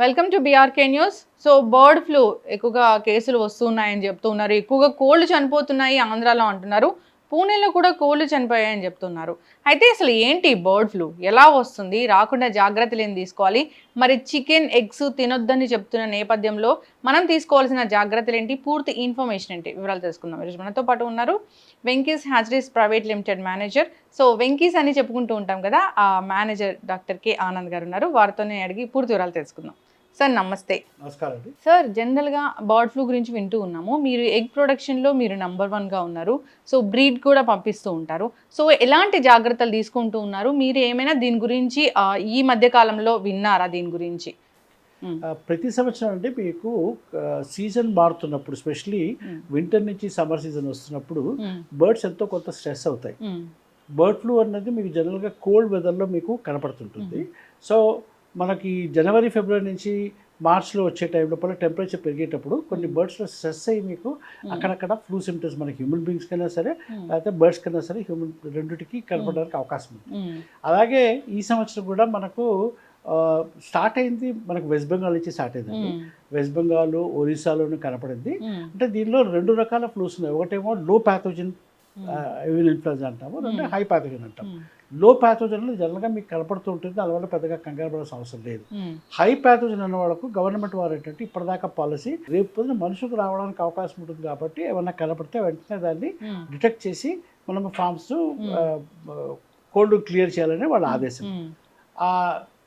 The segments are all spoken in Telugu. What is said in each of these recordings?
Welcome to BRK news. So bird flu ఎక్కువగా కేసులు వస్తున్నాయని చెప్తున్నారు. ఎక్కువగా కోళ్ళు చనిపోతున్నాయి ఆంధ్రాలో అంటున్నారు. పూణేలో కూడా కోళ్ళు చనిపోయాయని చెప్తున్నారు. అయితే అసలు ఏంటి బర్డ్ ఫ్లూ, ఎలా వస్తుంది, రాకుండా జాగ్రత్తలు ఏం తీసుకోవాలి, మరి చికెన్ ఎగ్స్ తినొద్దని చెప్తున్న నేపథ్యంలో మనం తీసుకోవాల్సిన జాగ్రత్తలు ఏంటి, పూర్తి ఇన్ఫర్మేషన్ ఏంటి, వివరాలు తెలుసుకుందాం. ఈరోజు మనతో పాటు ఉన్నారు Venky's hatcheries private limited manager. So Venky's అని చెప్పుకుంటూ ఉంటాం కదా, ఆ మేనేజర్ డాక్టర్ కే ఆనంద్ గారు ఉన్నారు. వారితోనే అడిగి పూర్తి వివరాలు తెలుసుకుందాం. సార్ నమస్తే. నమస్కారం అండి. సార్, జనరల్గా బర్డ్ ఫ్లూ గురించి వింటూ ఉన్నాము. మీరు ఎగ్ ప్రొడక్షన్లో మీరు నెంబర్ 1గా ఉన్నారు. సో బ్రీడ్ కూడా పంపిస్తూ ఉంటారు. సో ఎలాంటి జాగ్రత్తలు తీసుకుంటూ ఉన్నారు? మీరు ఏమైనా దీని గురించి ఈ మధ్య కాలంలో విన్నారా దీని గురించి? ప్రతి సంవత్సరం అంటే మీకు సీజన్ మారుతున్నప్పుడు, ఎస్పెషలీ వింటర్ నుంచి సమ్మర్ సీజన్ వస్తున్నప్పుడు బర్డ్స్ ఎంతో కొంత స్ట్రెస్ అవుతాయి. బర్డ్ ఫ్లూ అన్నది మీకు జనరల్గా కోల్డ్ వెదర్లో మీకు కనపడుతుంటుంది. సో మనకి జనవరి ఫిబ్రవరి నుంచి మార్చ్లో వచ్చే టైం లోపల టెంపరేచర్ పెరిగేటప్పుడు కొన్ని బర్డ్స్లో స్ట్రెస్ అయ్యి మీకు అక్కడక్కడ ఫ్లూ సిమ్టమ్స్ మనకి హ్యూమన్ బీయింగ్స్ కన్నా సరే లేకపోతే బర్డ్స్ కన్నా సరే హ్యూమన్ రెండింటికి కనపడడానికి అవకాశం ఉంది. అలాగే ఈ సంవత్సరం కూడా మనకు స్టార్ట్ అయింది, మనకు వెస్ట్ బెంగాల్ నుంచి స్టార్ట్ అయిందండి. వెస్ట్ బెంగాల్, ఒరిస్సాలోనూ కనపడింది. అంటే దీనిలో 2 రకాల ఫ్లూస్ ఉన్నాయి. ఒకటేమో లో ప్యాథోజన్ ఏవియన్ ఇన్ఫ్లుయెంజా అంటాము, రెండు హై ప్యాథోజన్ అంటాం. లో ప్యాథోజన్లు జనరల్గా మీకు కనపడుతూ ఉంటుంది, దానివల్ల పెద్దగా కంగారు పడాల్సిన అవసరం లేదు. హై ప్యాథోజన్ అన్న వాళ్ళకు గవర్నమెంట్ వారు ఏంటంటే ఇప్పటిదాకా పాలసీ, రేపు పొద్దున మనుషులకు రావడానికి అవకాశం ఉంటుంది కాబట్టి ఏమన్నా కనపడితే వెంటనే దాన్ని డిటెక్ట్ చేసి మనం ఫామ్స్ కోల్డ్ క్లియర్ చేయాలని వాళ్ళ ఆదేశం. ఆ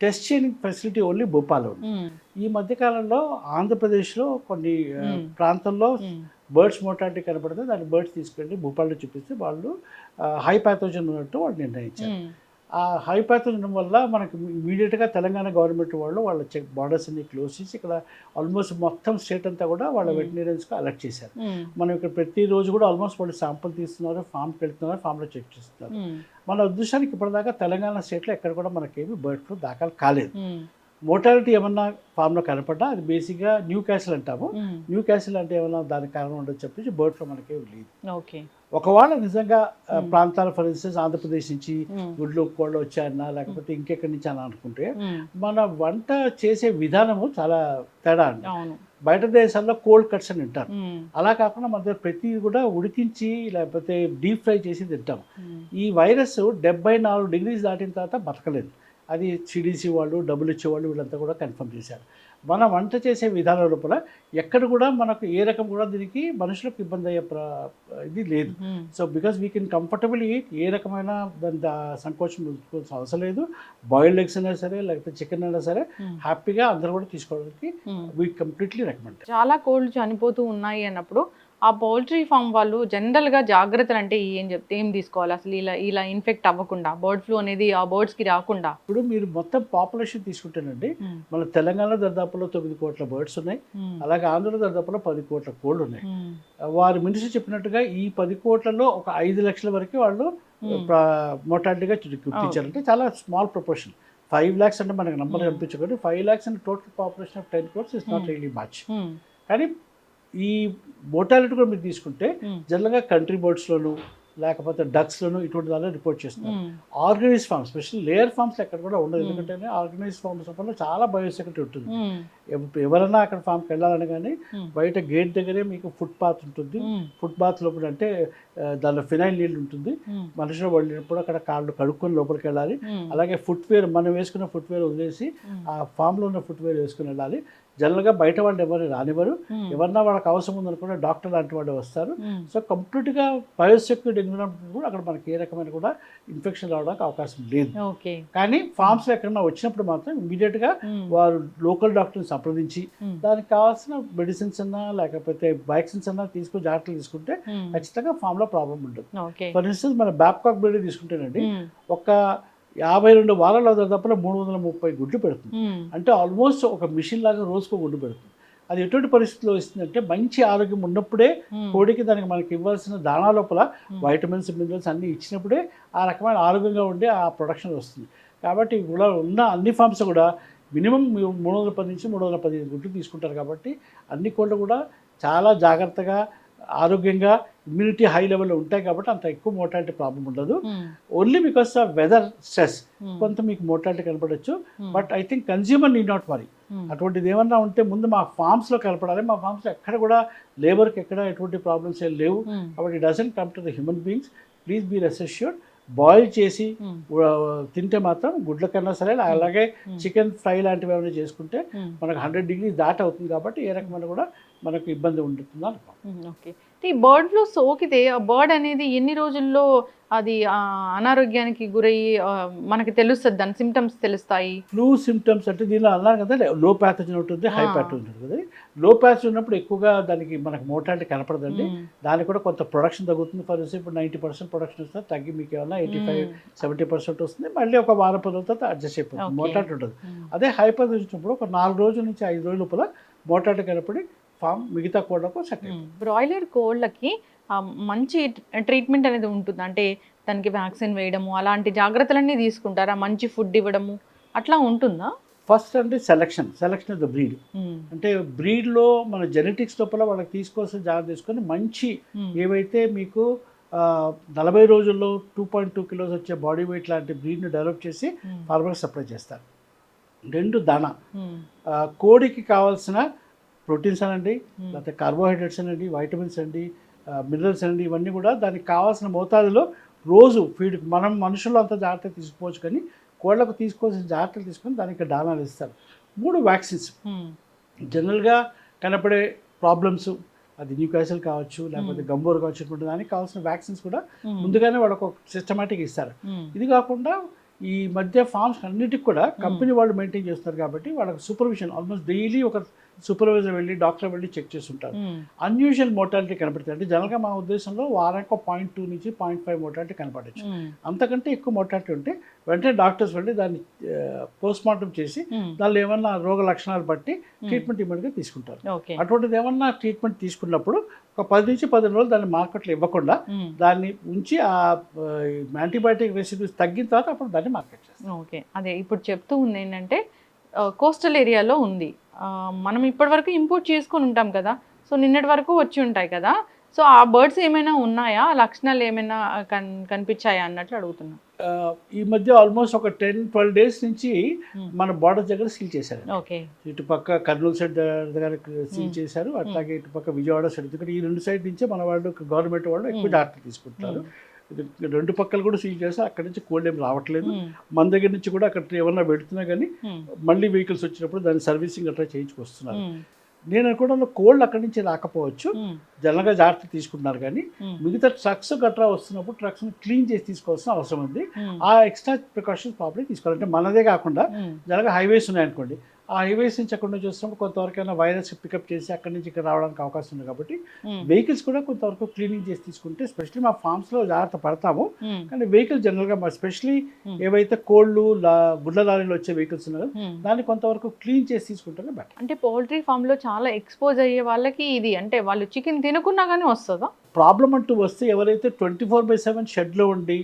టెస్ట్ చేయడానికి ఫెసిలిటీ ఓన్లీ భోపాల్లో ఉంది. ఈ మధ్యకాలంలో ఆంధ్రప్రదేశ్లో కొన్ని ప్రాంతాల్లో బర్డ్స్ మోర్టాలిటీ కనపడితే దాన్ని బర్డ్స్ తీసుకెళ్ళి భూపాల్లో చూపిస్తే వాళ్ళు హై ప్యాథోజన్ ఉన్నట్టు వాళ్ళు నిర్ణయించారు. ఆ హై ప్యాథోజన్ వల్ల మనకి ఇమీడియట్గా తెలంగాణ గవర్నమెంట్ వాళ్ళు వాళ్ళ బార్డర్స్ అన్ని క్లోజ్ చేసి ఇక్కడ ఆల్మోస్ట్ మొత్తం స్టేట్ అంతా కూడా వాళ్ళ వెటనరీయన్స్కి అలర్ట్ చేశారు. మనం ఇక్కడ ప్రతిరోజు కూడా ఆల్మోస్ట్ వాళ్ళు శాంపుల్ తీస్తున్నారు, ఫామ్కి వెళ్తున్నారు, ఫామ్లో చెక్ చేస్తున్నారు. మన ఉద్దేశానికి ఇప్పటిదాకా తెలంగాణ స్టేట్లో ఎక్కడ కూడా మనకేమి బర్డ్ ఫ్లూ దాఖలు కాలేదు. మోర్టాలిటీ ఏమన్నా ఫామ్లో కనపడ్డా అది బేసిక్గా న్యూ క్యాసిల్ అంటాము. న్యూ క్యాసిల్ అంటే ఏమన్నా దానికి కారణం ఉండదు చెప్పేసి బర్డ్ ఫ్లూ మనకేమి లేదు. ఒకవేళ నిజంగా ప్రాంతాలు, ఫర్ ఇన్స్టెన్స్ ఆంధ్రప్రదేశ్ నుంచి గుడ్లు కోళ్ళు వచ్చాయన్నా లేకపోతే ఇంకెక్కడి నుంచి అని అనుకుంటే మన వంట చేసే విధానము చాలా తేడా అండి. బయట దేశాల్లో కోల్డ్ కట్స్ అని తింటారు, అలా కాకుండా మన దగ్గర ప్రతిదీ కూడా ఉడికించి లేకపోతే డీప్ ఫ్రై చేసి తింటాం. ఈ వైరస్ 74 డిగ్రీస్ దాటిన తర్వాత బతకలేదు. అది సిడిసి వాళ్ళు, WHO వాళ్ళు వీళ్ళంతా కూడా కన్ఫర్మ్ చేశారు. మన వంట చేసే విధానం లోపల ఎక్కడ కూడా మనకు ఏ రకం కూడా దీనికి మనుషులకు ఇబ్బంది అయ్యే ఇది లేదు. So because we can comfortable eat, ఏ రకమైన దాని సంకోచం ఉంచుకోవాల్సిన అవసరం లేదు. బాయిల్డ్ ఎగ్స్ అయినా సరే లేకపోతే చికెన్ అయినా సరే హ్యాపీగా అందరూ కూడా తీసుకోవడానికి వీ కంప్లీట్లీ రికమెండ్. చాలా కోళ్ళు చనిపోతూ ఉన్నాయి అన్నప్పుడు ఆ పౌల్ట్రీ ఫామ్ వాళ్ళు జనరల్గా జాగ్రత్తలు అంటే ఏం తీసుకోవాలి అసలు, ఇలా ఇన్ఫెక్ట్ అవ్వకుండా, బర్డ్ ఫ్లూ అనేది ఆ బర్డ్స్కి రాకుండా? ఇప్పుడు మీరు మొత్తం పాపులేషన్ తీసుకుంటేనండి, మన తెలంగాణలో దాదాపులో 9 కోట్ల బర్డ్స్ ఉన్నాయి, అలాగే ఆంధ్రలో దాదాపులో 10 కోట్ల కోళ్ళు ఉన్నాయి. వారి మినిస్టర్ చెప్పినట్టుగా ఈ 10 కోట్లలో ఒక 5 లక్షల వరకు వాళ్ళు మోర్టాలిటీగా గుర్తించారంటే చాలా స్మాల్ ప్రపోర్షన్. 5 lakhs అంటే మనకు నంబర్ కనిపించకూడదు. 5 lakhs and total population of 10 crores is not really much. కానీ ఈ మోర్టాలిటీ కూడా మీరు తీసుకుంటే జనరల్గా కంట్రీ బర్డ్స్లోను లేకపోతే డక్స్లోను ఇటువంటి దానిలో రిపోర్ట్ చేస్తున్నారు. Organize farms, special layer farms ఎక్కడ కూడా ఉండదు. ఎందుకంటే ఆర్గనైజ్ ఫార్మ్స్ వల్ల చాలా బయోసెక్యూరిటీ ఉంటుంది. ఎవరైనా అక్కడ ఫామ్కి వెళ్ళాలని కానీ బయట గేట్ దగ్గరే మీకు ఫుట్ పాత్ ఉంటుంది. ఫుట్ పాత్ లోపల అంటే దానిలో ఫినైల్ నీళ్ళు ఉంటుంది. మనుషులు వెళ్ళినప్పుడు అక్కడ కాళ్ళు కడుక్కొని లోపలికి వెళ్ళాలి. అలాగే ఫుట్వేర్, మనం వేసుకున్న ఫుట్వేర్ వదిలేసి ఆ ఫామ్లో ఉన్న ఫుట్వేర్ వేసుకుని వెళ్ళాలి. జనరల్గా బయట వాళ్ళు ఎవరు రానివ్వరు. ఎవరన్నా వాళ్ళకి అవసరం ఉందనుకుంటే డాక్టర్ లాంటి వాళ్ళు వస్తారు. సో కంప్లీట్గా బయోసెక్యూర్డ్ ఎన్విరాన్మెంట్ కూడా అక్కడ మనకి ఏ రకమైన కూడా ఇన్ఫెక్షన్ రావడానికి అవకాశం లేదు. కానీ ఫామ్స్లో ఎక్కడన్నా వచ్చినప్పుడు మాత్రం ఇమీడియట్గా వారు లోకల్ డాక్టర్ని సంప్రదించి దానికి కావాల్సిన మెడిసిన్స్ అన్నా లేకపోతే వ్యాక్సిన్స్ అన్నా తీసుకుని జాగ్రత్తలు తీసుకుంటే ఖచ్చితంగా ఫామ్లో ప్రాబ్లం ఉండదు. ఫర్ ఇన్స్టెన్స్ మన బ్యాబ్కాక్ బ్రీడ్ తీసుకుంటేనండి, ఒక 52 వారాల దాదాపులో 330 గుడ్లు పెడుతుంది. అంటే ఆల్మోస్ట్ ఒక మిషన్ లాగా రోజుకో గుడ్డు పెడుతుంది. అది ఎటువంటి పరిస్థితిలో ఇస్తుందంటే మంచి ఆరోగ్యం ఉన్నప్పుడే కోడికి దానికి మనకి ఇవ్వాల్సిన దాణా లోపల వైటమిన్స్, మినరల్స్ అన్నీ ఇచ్చినప్పుడే ఆ రకమైన ఆరోగ్యంగా ఉండే ఆ ప్రొడక్షన్ వస్తుంది. కాబట్టి కూడా ఉన్న అన్ని ఫార్మ్స్ కూడా మినిమం 310 నుంచి 315 గుడ్లు తీసుకుంటారు. కాబట్టి అన్ని కోళ్ళు కూడా చాలా జాగ్రత్తగా ఆరోగ్యంగా ఇమ్యూనిటీ హై లెవెల్లో ఉంటాయి కాబట్టి అంత ఎక్కువ మోర్టాలిటీ ప్రాబ్లం ఉండదు. Only because of weather stress కొంత మీకు మోర్టాలిటీ కనపడవచ్చు. But I think consumer need not worry. అటువంటిది ఏమన్నా ఉంటే ముందు మా ఫామ్స్లో కలపడాలి. మా ఫామ్స్లో ఎక్కడ కూడా లేబర్కి ఎక్కడ ఎటువంటి ప్రాబ్లమ్స్ ఏం లేవు. కాబట్టి doesn't come to the human beings. Please be rest assured. Boil చేసి తింటే మాత్రం గుడ్ల కన్నా సరే, అలాగే చికెన్ ఫ్రై లాంటివి ఏమైనా చేసుకుంటే మనకు 100 degrees దాటి అవుతుంది. కాబట్టి ఏ రకమైన కూడా మనకు ఇబ్బంది ఉంటుంది అనుకో. ఓకే. ఈ బర్డ్ ఫ్లూ సోకితే ఆ బర్డ్ అనేది ఎన్ని రోజుల్లో అది అనారోగ్యానికి గురయ్యి మనకి తెలుస్తుంది, దాని సిమ్టమ్స్ తెలుస్తాయి? ఫ్లూ సిమ్టమ్స్ అంటే దీనిలో అన్నారు కదా, లో ప్యాథోజన్ ఉంటుంది, హై ప్యాథోజన్ ఉంటుంది కదా. లో ప్యాథోజన్ ఉన్నప్పుడు ఎక్కువగా దానికి మనకు మోర్టాలిటీ కనపడదండి. దానికి కూడా కొంత ప్రొడక్షన్ తగ్గుతుంది. ఫర్ ఎగ్జాంపుల్ ఇప్పుడు 90% ప్రొడక్షన్ వస్తుంది, తగ్గి మీకు ఏమన్నా 85-70% వస్తుంది. మళ్ళీ ఒక వారం 10 రోజుల తర్వాత అడ్జస్ట్ అయిపోతుంది, మోర్టాలిటీ ఉంటుంది. అదే హై ప్యాథోజన్ వచ్చినప్పుడు ఒక 4 రోజుల నుంచి 5 రోజుల లోపల మోర్టాలిటీ కనపడి ఫామ్ మిగతా కోళ్ళకు సెట్ అయిపోతుంది. బ్రాయిలర్ కోళ్ళకి మంచి ట్రీట్మెంట్ అనేది ఉంటుంది, అంటే దానికి వ్యాక్సిన్ వేయడము అలాంటి జాగ్రత్తలన్నీ తీసుకుంటారా, మంచి ఫుడ్ ఇవ్వడము అట్లా ఉంటుందా? ఫస్ట్ అంటే సెలక్షన్ ఆఫ్ ద బ్రీడ్. అంటే బ్రీడ్లో మన జెనెటిక్స్ లోపల వాళ్ళకి తీసుకోవాల్సిన జాగ్రత్త తీసుకొని మంచి ఏవైతే మీకు 40 రోజుల్లో 2.2 kilos వచ్చే బాడీ వెయిట్ లాంటి బ్రీడ్ని డెవలప్ చేసి ఫార్మర్కి సప్లై చేస్తారు. 2 దానా, కోడికి కావాల్సిన ప్రోటీన్స్ అనండి, లేకపోతే కార్బోహైడ్రేట్స్ అనండి, వైటమిన్స్ అండి, మినరల్స్ అండి, ఇవన్నీ కూడా దానికి కావాల్సిన మోతాదులో రోజు ఫీడ్. మనం మనుషుల్లో అంత జాగ్రత్త తీసుకోవచ్చు, కానీ కోళ్ళకు తీసుకోవాల్సిన జాగ్రత్తలు తీసుకొని దానికి దానాలు ఇస్తారు. 3 వ్యాక్సిన్స్ జనరల్గా కనపడే ప్రాబ్లమ్స్, అది న్యూకాసిల్ కావచ్చు, లేకపోతే గంబోర్ కావచ్చు, ఇటువంటి దానికి కావాల్సిన వ్యాక్సిన్స్ కూడా ముందుగానే వాళ్ళకు సిస్టమాటిక్ ఇస్తారు. ఇది కాకుండా ఈ మధ్య ఫార్మ్స్ అన్నిటికి కూడా కంపెనీ వాళ్ళు మెయింటైన్ చేస్తున్నారు కాబట్టి వాళ్ళకి సూపర్విజన్ ఆల్మోస్ట్ డైలీ ఒక సూపర్వైజర్ వెళ్ళి డాక్టర్ వెళ్ళి చెక్ చేస్తుంటారు. అన్యూజువల్ మోర్టాలిటీ కనపడుతుంది. అంటే జనరల్గా మా ఉద్దేశంలో వారానికి 0.2 నుంచి 0.5 మోర్టాలిటీ కనపడచ్చు. అంతకంటే ఎక్కువ మోర్టాలిటీ ఉంటే వెంటనే డాక్టర్స్ వెళ్ళి దాన్ని పోస్ట్మార్టం చేసి దానిలో ఏమన్నా రోగ లక్షణాలు బట్టి ట్రీట్మెంట్ ఇమ్మీడియట్గా తీసుకుంటారు. అటువంటిది ఏమన్నా ట్రీట్మెంట్ తీసుకున్నప్పుడు ఒక 10 నుంచి 15 రోజులు దాన్ని మార్కెట్లో ఇవ్వకుండా దాన్ని ఉంచి ఆ యాంటీబయాటిక్ రెసిడ్యూస్ తగ్గిన తర్వాత అప్పుడు దాన్ని మార్కెట్ చేస్తాం. ఓకే, అదే ఇప్పుడు చెప్తూ ఉంది ఏంటంటే కోస్టల్ ఏరియాలో ఉంది, మనం ఇప్పటి వరకు ఇంపోర్ట్ చేసుకొని ఉంటాం కదా, సో నిన్నటి వరకు వచ్చి ఉంటాయి కదా, సో ఆ బర్డ్స్ ఏమైనా ఉన్నాయా, లక్షణాలు ఏమైనా కనిపించాయా అన్నట్లు అడుగుతున్నా. ఈ మధ్య ఆల్మోస్ట్ ఒక 10-12 days నుంచి మన బార్డర్ దగ్గర సీల్ చేశారు. ఓకే, ఇటుపక్క కర్నూలు సైడ్ దగ్గర సీల్ చేశారు, అట్లాగే ఇటుపక్క విజయవాడ సైడ్. ఎందుకంటే ఈ 2 సైడ్ నుంచే మన వాళ్ళు గవర్నమెంట్ వాళ్ళు ఎక్కువ జాగ్రత్తలు తీసుకుంటారు. 2 పక్కలు కూడా సీల్ చేసి అక్కడి నుంచి కోల్డ్ ఏం రావట్లేదు. మన దగ్గర నుంచి కూడా అక్కడ ఏమన్నా పెడుతున్నా కానీ మళ్ళీ వెహికల్స్ వచ్చినప్పుడు దాన్ని సర్వీసింగ్ అట్లా చేయించుకొస్తున్నారు. నేను అనుకోవడంలో కోల్డ్ అక్కడి నుంచి రాకపోవచ్చు, జనరల్గా జాగ్రత్త తీసుకుంటున్నారు. కానీ మిగతా ట్రక్స్ గట్రా వస్తున్నప్పుడు ట్రక్స్ని క్లీన్ చేసి తీసుకోవాల్సిన అవసరం ఉంది. ఆ ఎక్స్ట్రా ప్రికాషన్స్ ప్రాబ్లీ తీసుకోవాలి. అంటే మనదే కాకుండా జనరల్గా హైవేస్ ఉన్నాయనుకోండి, ఆ హైవేస్ నుంచి అక్కడ నుంచి వస్తున్నప్పుడు కొంతవరకైనా వైరస్ పికప్ చేసి అక్కడి నుంచి ఇక్కడ రావడానికి అవకాశం ఉంది. కాబట్టి వెహికల్స్ కూడా కొంతవరకు క్లీనింగ్ చేసి తీసుకుంటే, స్పెషల్లీ మా ఫార్మ్స్లో జాగ్రత్త పడతాము. కానీ వెహికల్ జనరల్గా స్పెషల్లీ ఏవైతే కోళ్ళు గుడ్ల లారీలో వచ్చే వెహికల్స్ ఉన్నాయో దాన్ని కొంతవరకు క్లీన్ చేసి తీసుకుంటే బెటర్. అంటే పౌల్ట్రీ ఫామ్లో చాలా ఎక్స్పోజ్ అయ్యే వాళ్ళకి ఇది, అంటే వాళ్ళు చికెన్ తినకున్నా కానీ వస్తుందా ప్రాబ్లం అంటూ వస్తే? ఎవరైతే 24/7 షెడ్లో ఉండి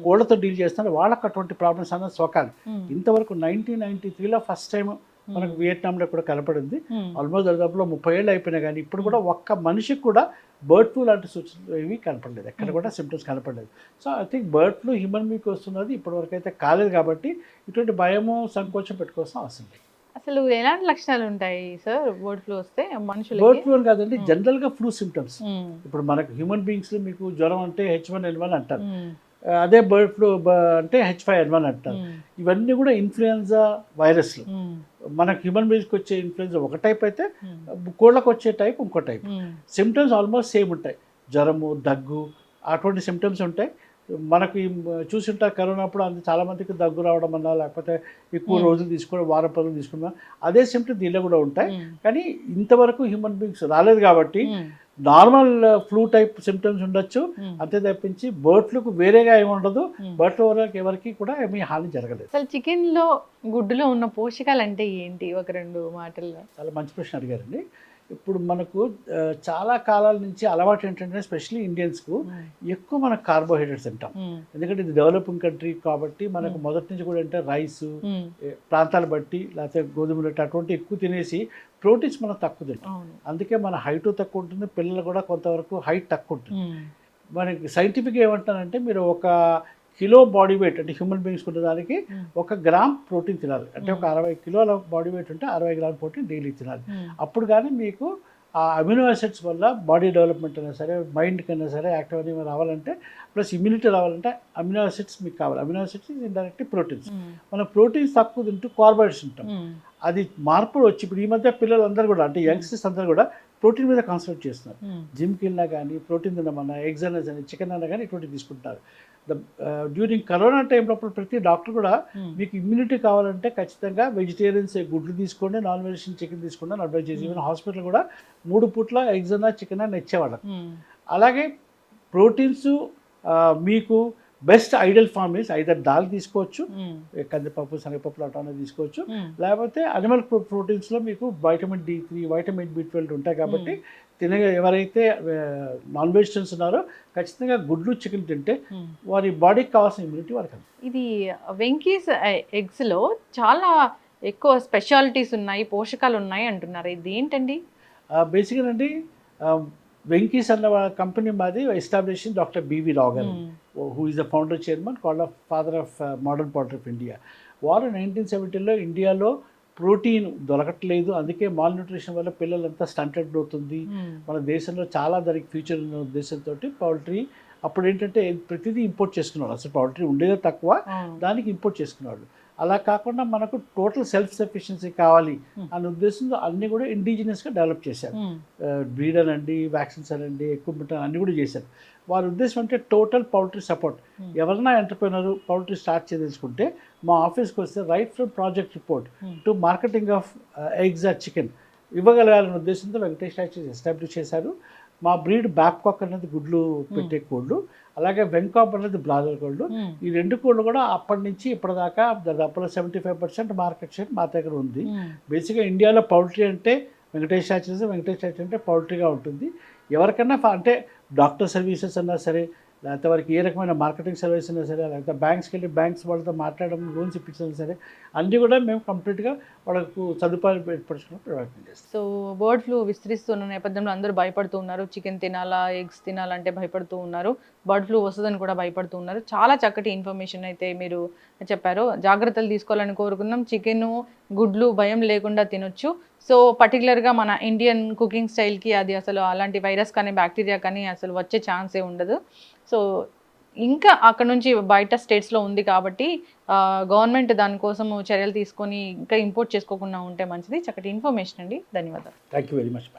కోళ్ళతో డీల్ చేస్తారో వాళ్ళకి అటువంటి ప్రాబ్లమ్స్ అన్నది సోకాలి. ఇంతవరకు 1993లో ఫస్ట్ టైం మనకు వియట్నాంలో కూడా కనపడింది. ఆల్మోస్ట్ దాదాపులో 30 ఏళ్ళు అయిపోయినా కానీ ఇప్పుడు కూడా ఒక్క మనిషికి కూడా బర్డ్ ఫ్లూ లాంటి సూచనలు ఏవి కనపడలేదు, ఎక్కడ కూడా సిమ్టమ్స్ కనపడలేదు. So I think bird flu human బీకి వస్తున్నది ఇప్పటివరకు అయితే కాలేదు. కాబట్టి ఇటువంటి భయము సంకోచం పెట్టుకోవాల్సిన అవసరం లేదు. అసలు ఎలాంటి లక్షణాలు ఉంటాయి సార్ బర్డ్ ఫ్లూ వస్తే మనుషులు? బర్డ్ ఫ్లూ అని కాదండి, జనరల్గా ఫ్లూ సిమ్టమ్స్. ఇప్పుడు మనకు హ్యూమన్ బీయింగ్స్లో మీకు జ్వరం అంటే H1N1 అంటారు, అదే బర్డ్ ఫ్లూ అంటే H5N1 అంటారు. ఇవన్నీ కూడా ఇన్ఫ్లుయెన్జా వైరస్లు. మనకు హ్యూమన్ బీయింగ్స్కి వచ్చే ఇన్ఫ్లుయెన్జా ఒక టైప్ అయితే కోళ్ళకు వచ్చే టైప్ ఇంకో టైప్. సిమ్టమ్స్ ఆల్మోస్ట్ సేమ్ ఉంటాయి, జ్వరము, దగ్గు, అటువంటి సిమ్టమ్స్ ఉంటాయి. మనకి చూసింటారు కరోనా అప్పుడు చాలామందికి దగ్గు రావడం వల్ల, లేకపోతే ఎక్కువ రోజులు తీసుకోవడం, వారం 10 రోజులు తీసుకున్నా అదే సిమ్టమ్స్ దీనిలో కూడా ఉంటాయి. కానీ ఇంతవరకు హ్యూమన్ బీయింగ్స్ రాలేదు కాబట్టి నార్మల్ ఫ్లూ టైప్ సిమ్టమ్స్ ఉండొచ్చు, అంతే తప్పించి బర్డ్ ఫ్లూకు వేరేగా ఏమి ఉండదు. బర్డ్ ఫ్లూ వరకు ఎవరికి కూడా ఏమీ హాని జరగలేదు. అసలు చికెన్లో గుడ్డులో ఉన్న పోషకాలు అంటే ఏంటి, ఒక 2 మాటల్లో? చాలా మంచి ప్రశ్న అడిగారండి. ఇప్పుడు మనకు చాలా కాలాల నుంచి అలవాటు ఏంటంటే స్పెషల్లీ ఇండియన్స్కు ఎక్కువ మనకు కార్బోహైడ్రేట్స్ తింటాం. ఎందుకంటే ఇది డెవలపింగ్ కంట్రీ కాబట్టి మనకు మొదటి నుంచి కూడా అంటే రైస్ ప్రాంతాలు బట్టి లేకపోతే గోధుమ రొట్టె అటువంటి ఎక్కువ తినేసి ప్రోటీన్స్ మనం తక్కువ తింటాం. అందుకే మన హైట్ తక్కువ ఉంటుంది, పిల్లలు కూడా కొంతవరకు హైట్ తక్కువ ఉంటుంది. మనకి సైంటిఫిక్గా ఏమంటారంటే మీరు 1 కిలో బాడీ వెయిట్ అంటే హ్యూమన్ బీయింగ్స్ ఉన్న దానికి 1 గ్రామ్ ప్రోటీన్ తినాలి. అంటే ఒక 60 కిలోల బాడీ వెయిట్ ఉంటే 60 గ్రామ్ ప్రోటీన్ డైలీ తినాలి. అప్పుడు కానీ మీకు ఆ అమినో యాసిడ్స్ వల్ల బాడీ డెవలప్మెంట్ అయినా సరే, మైండ్కి అయినా సరే యాక్టివ్ అనేవి రావాలంటే, ప్లస్ ఇమ్యూనిటీ రావాలంటే అమినో యాసిడ్స్ మీకు కావాలి. Amino acids indirect proteins. మనం ప్రోటీన్స్ తక్కువ తింటూ కార్బోహైడ్రేట్స్ తింటాం. అది మార్పు వచ్చి ఇప్పుడు ఈ మధ్య పిల్లలందరూ కూడా అంటే యంగ్స్టర్స్ అందరూ కూడా ప్రోటీన్ మీద కాన్సన్ట్రేట్ చేస్తున్నారు. జిమ్కి వెళ్ళినా కానీ ప్రోటీన్ తినమన్నా, ఎగ్స్ అయినా కానీ, చికెన్ అయినా కానీ ఇటువంటి తీసుకుంటారు. డ్యూరింగ్ కరోనా టైంలో ప్రతి డాక్టర్ కూడా మీకు ఇమ్యూనిటీ కావాలంటే ఖచ్చితంగా వెజిటేరియన్స్ గుడ్లు తీసుకోండి, నాన్ వెజిటేరియన్ చికెన్ తీసుకోండి అని అడ్వైజ్ చేసి, ఈవెన్ హాస్పిటల్ కూడా 3 పూట్ల ఎగ్స్ అన్నా చికెన్ అన్నా ఇచ్చేవాళ్ళం. అలాగే ప్రోటీన్స్ మీకు best ideal form is either dal తీసుకోవచ్చు, కందిపప్పు, శనగపప్పు అటనే తీసుకోవచ్చు, లేకపోతే అనిమల్ ప్రోటీన్స్లో మీకు వైటమిన్ D3, వైటమిన్ B12 ఉంటాయి. కాబట్టి ఎవరైతే నాన్ వెజిటేరియన్స్ ఉన్నారో ఖచ్చితంగా గుడ్లు చికెన్ తింటే వారి బాడీకి కావాల్సిన ఇమ్యూనిటీ వారికి. ఇది వెంకీస్ ఎగ్స్లో చాలా ఎక్కువ స్పెషాలిటీస్ ఉన్నాయి, పోషకాలు ఉన్నాయి అంటున్నారు. ఇది ఏంటండి? బేసిక్గా అండి వెంకీస్ అన్న కంపెనీ మాది ఎస్టాబ్లిష్ డాక్టర్ బివి రావు గారు, who is the founder chairman, called of father of modern poultry of India. వారు 1970లో ఇండియాలో ప్రోటీన్ దొరకట్లేదు, అందుకే మాల్ న్యూట్రిషన్ వల్ల పిల్లలంతా స్టంటెడ్ గ్రోత్ ఉంది, మన దేశంలో చాలా దానికి ఫ్యూచర్ ఉన్న ఉద్దేశంతో పౌల్ట్రీ అప్పుడు ఏంటంటే ప్రతిదీ ఇంపోర్ట్ చేసుకునేవాళ్ళు. అసలు పౌల్ట్రీ ఉండేదే తక్కువ, దానికి ఇంపోర్ట్ చేసుకునేవాళ్ళు. అలా కాకుండా మనకు టోటల్ సెల్ఫ్ సఫిషియన్సీ కావాలి అనే ఉద్దేశంతో అన్నీ కూడా ఇండిజినియస్గా డెవలప్ చేశారు. బ్రీడ్ అనండి, వ్యాక్సిన్స్ అనండి, ఎక్విప్మెంట్ అన్నీ కూడా చేశారు. వారి ఉద్దేశం అంటే టోటల్ పౌల్ట్రీ సపోర్ట్. ఎవరైనా ఎంటర్ప్రైనర్ పౌల్ట్రీ స్టార్ట్ చేయదలుచుకుంటే మా ఆఫీస్కి వస్తే right from project report to marketing of eggs or chicken ఇవ్వగలగాలనే ఉద్దేశంతో వెంకటేష్ ఎస్టాబ్లిష్ చేశారు. మా బ్రీడ్ బ్యాబ్కాక్ అనేది గుడ్లు పెట్టే కోళ్ళు, అలాగే వెంకాప్ అనేది బ్లాజర్ కోళ్ళు. ఈ 2 కోళ్ళు కూడా అప్పటి నుంచి ఇప్పటిదాకా దాదాపు 75% మార్కెట్ షేర్ మా దగ్గర ఉంది. బేసిక్గా ఇండియాలో పౌల్ట్రీ అంటే వెంకటేష్ అంటే పౌల్ట్రీగా ఉంటుంది. ఎవరికైనా అంటే డాక్టర్ సర్వీసెస్ అన్నా సరే, లేకపోతే వారికి ఏ రకమైన మార్కెటింగ్ సర్వీస్ అయినా సరే, లేకపోతే బ్యాంక్స్కి వెళ్ళి బ్యాంక్స్ వాళ్ళతో మాట్లాడడం, లోన్స్ ఇప్పించినా సరే, అన్నీ కూడా మేము కంప్లీట్గా వాళ్ళకు సదుపాయాలు ఏర్పరచుకునే ప్రయత్నం చేస్తాం. సో బర్డ్ ఫ్లూ విస్తరిస్తున్న నేపథ్యంలో అందరూ భయపడుతూ ఉన్నారు. చికెన్ తినాలా, ఎగ్స్ తినాలంటే భయపడుతూ ఉన్నారు. బర్డ్ ఫ్లూ వస్తుందని కూడా భయపడుతూ ఉన్నారు. చాలా చక్కటి ఇన్ఫర్మేషన్ అయితే మీరు చెప్పారు. జాగ్రత్తలు తీసుకోవాలని కోరుకుందాం. చికెను, గుడ్లు భయం లేకుండా తినొచ్చు. సో పర్టికులర్గా మన ఇండియన్ కుకింగ్ స్టైల్కి అది అసలు అలాంటి వైరస్ కానీ బ్యాక్టీరియా కానీ అసలు వచ్చే ఛాన్సే ఉండదు. సో ఇంకా అక్కడ నుంచి బయట స్టేట్స్లో ఉంది కాబట్టి గవర్నమెంట్ దానికోసం చర్యలు తీసుకొని ఇంకా ఇంపోర్ట్ చేసుకోకుండా ఉంటే మంచిది. చక్కటి ఇన్ఫర్మేషన్ అండి. ధన్యవాదాలు. Thank you very much.